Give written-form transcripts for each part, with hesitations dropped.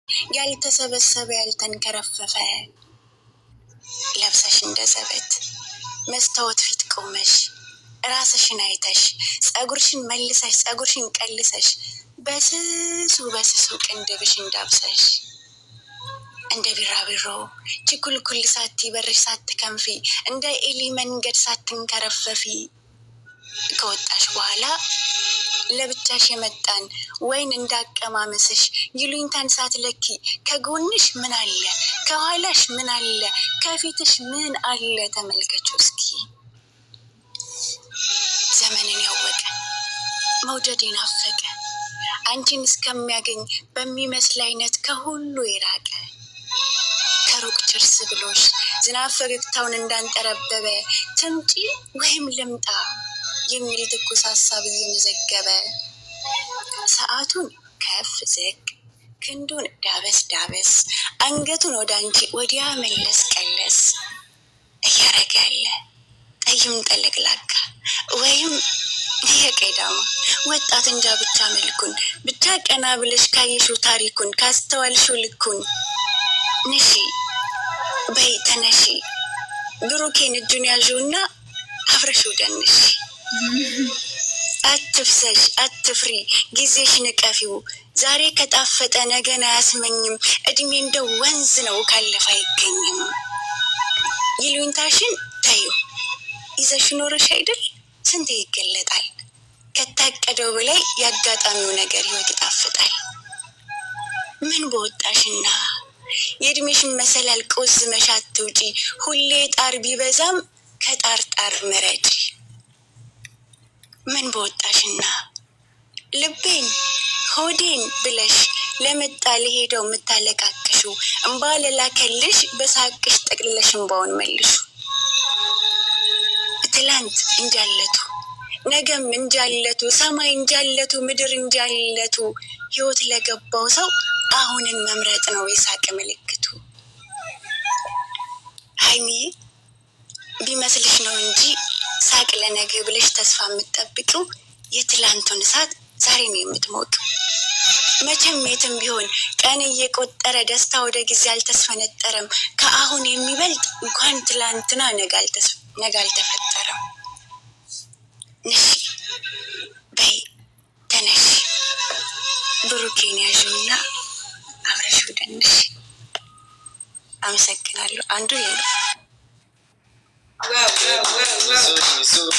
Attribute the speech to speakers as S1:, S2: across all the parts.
S1: ያልተሰበሰበ ያልተንከረፈፈ ለብሰሽ እንደዘበት መስታወት ፊት ቆመሽ ራስሽን አይተሽ ጸጉርሽን መልሰሽ ጸጉርሽን ቀልሰሽ በስሱ ቅንድብሽ እንዳብሰሽ እንደ ቢራቢሮ ችኩልኩል ሳቲ በርሽ ሳትከንፊ እንደ ኤሊ መንገድ ሳትንከረፈፊ ከወጣሽ በኋላ ለብቻሽ የመጣን ወይን እንዳቀማመስሽ ይሉኝታን ሳትለኪ ከጎንሽ ምን አለ ከኋላሽ ምን አለ ከፊትሽ ምን አለ ተመልከቹ እስኪ ዘመንን ያወቀ መውደድ ይናፈቀ አንቺን እስከሚያገኝ በሚመስል አይነት ከሁሉ የራቀ ከሩቅ ችርስ ብሎሽ ዝናብ ፈገግታውን እንዳንጠረበበ ትምጪ ወይም ልምጣ የሚል ትኩስ ሀሳብ እየመዘገበ ሰዓቱን ከፍ ዝቅ ክንዱን ዳበስ ዳበስ አንገቱን ወደ አንቺ ወዲያ መለስ ቀለስ እያረገ ያለ ጠይም ጠለቅላካ ወይም የቀዳማ ወጣት እንጃ ብቻ መልኩን ብቻ ቀና ብለሽ ካየሽው ታሪኩን ካስተዋልሽው ልኩን ንሺ በይ ተነሺ ብሩኬን እጁን ያዥውና አብረሽው ደንሽ አትፍሰሽ አትፍሪ ጊዜሽን ቀፊው ዛሬ ከጣፈጠ ነገን አያስመኝም እድሜ እንደ ወንዝ ነው ካለፈ አይገኝም ይሉኝታሽን ታዩ ይዘሽ ኖረሽ አይደል ስንት ይገለጣል ከታቀደው በላይ ያጋጣሚው ነገር ህይወት ይጣፍጣል ምን በወጣሽና የእድሜሽን መሰላል ቆዝመሽ አትውጪ ሁሌ ጣር ቢበዛም ከጣር ጣር ምረጪ ምን በወጣሽና ልቤን ሆዴን ብለሽ ለመጣ ለሄደው ምታለቃቅሹ እንባ ለላከልሽ በሳቅሽ ጠቅልለሽ እንባውን መልሹ ትላንት እንጃለቱ ነገም እንጃለቱ ሰማይ እንጃለቱ ምድር እንጃለቱ ህይወት ለገባው ሰው አሁንን መምረጥ ነው የሳቅ ምልክቱ ሃይሚዬ ቢመስልሽ ነው እንጂ ሳቅ ለነገ ብለሽ ተስፋ የምትጠብቂው የትላንቱን እሳት ዛሬ ነው የምትሞቂው መቼም የትም ቢሆን ቀን እየቆጠረ ደስታ ወደ ጊዜ አልተስፈነጠረም ከአሁን የሚበልጥ እንኳን ትላንትና ነገ አልተፈጠረም ንሺ በይ ተነሺ ብሩኬን ያዥውና አብረሽው ደንሽ አመሰግናለሁ አንዱ ይሄ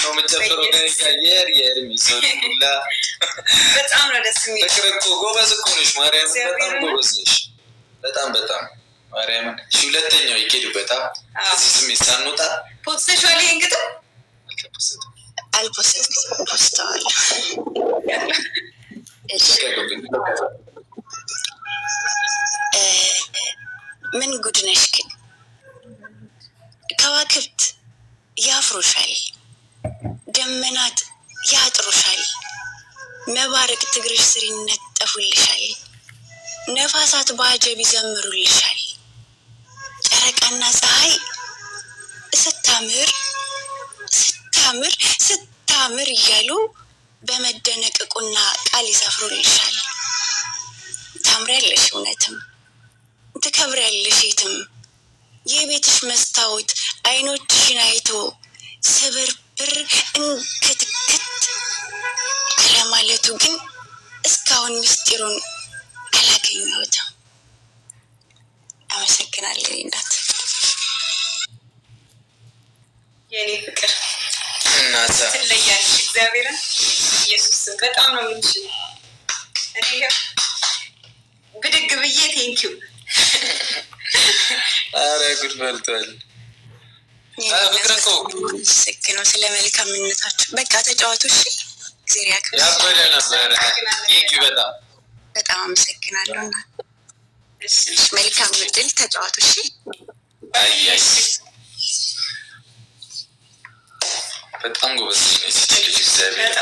S1: ነው መጨፈሩ ጋር የሚሰሩላ በጣም ነው ደስ የሚል ተከረኮ ጎበዝ እኮ ነሽ ማርያም በጣም ጎበዝ ነሽ በጣም ማርያም ሁለተኛው ይኬድበታ እዚህ ስሜት ሳንወጣ ፖስቴሽዋል እንግዲህ አልፖስተዋል ምን ጉድ ነሽ ግን ከዋክብት ያፍሩሻል ደመናት ያጥሩሻል መባረቅ ትግርሽ ስር ይነጠፉልሻል ነፋሳት ባጀብ ይዘምሩልሻል ጨረቃና ፀሐይ ስታምር እያሉ በመደነቅቁና ቃል ይሰፍሩልሻል ታምሪያለሽ እውነትም ትከብሪያለሽ የትም የቤትሽ መስታወት አይኖችሽን አይቶ ስብርብር እንክትክት አለማለቱ ግን እስካሁን ምስጢሩን አላገኘሁትም አመሰግናለሁ እናት የኔ ፍቅር እናታ ትለያለሽ እግዚአብሔርን ኢየሱስ በጣም ነው የምንችል እኔ ብድግ ብዬ ቴንኪው አረ ጉድ በልቷል ፍቅርኮ ሰክኖ ስለመልካምነታችሁ በቃ ተጫዋቱ እሺ እግዚአብሔር ያክብር ያበለ ነበር ቴንኪው በጣም አመሰግናለሁና እሺ መልካም ምድል ተጫዋቱ እሺ አይያስ በጣም ጎበዝ ነሽ እግዚአብሔር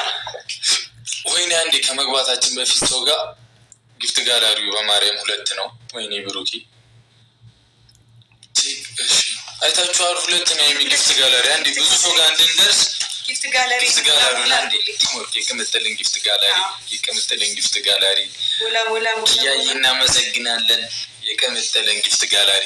S1: ወይኔ አንዴ ከመግባታችን በፊት ሰው ጋር ጊፍት ጋላሪው በማርያም 2 ነው ወይኔ ብሩኪ እሺ አይታችኋል 2 ነው የሚጊፍት ጋላሪ አንዴ ብዙ ሰው ጋር እንድንደርስ
S2: ጊፍት ጋለሪ
S1: የከምትልን ጊፍት ጋለሪ ያይና መሰግናለን የከምትልን ጊፍት ጋለሪ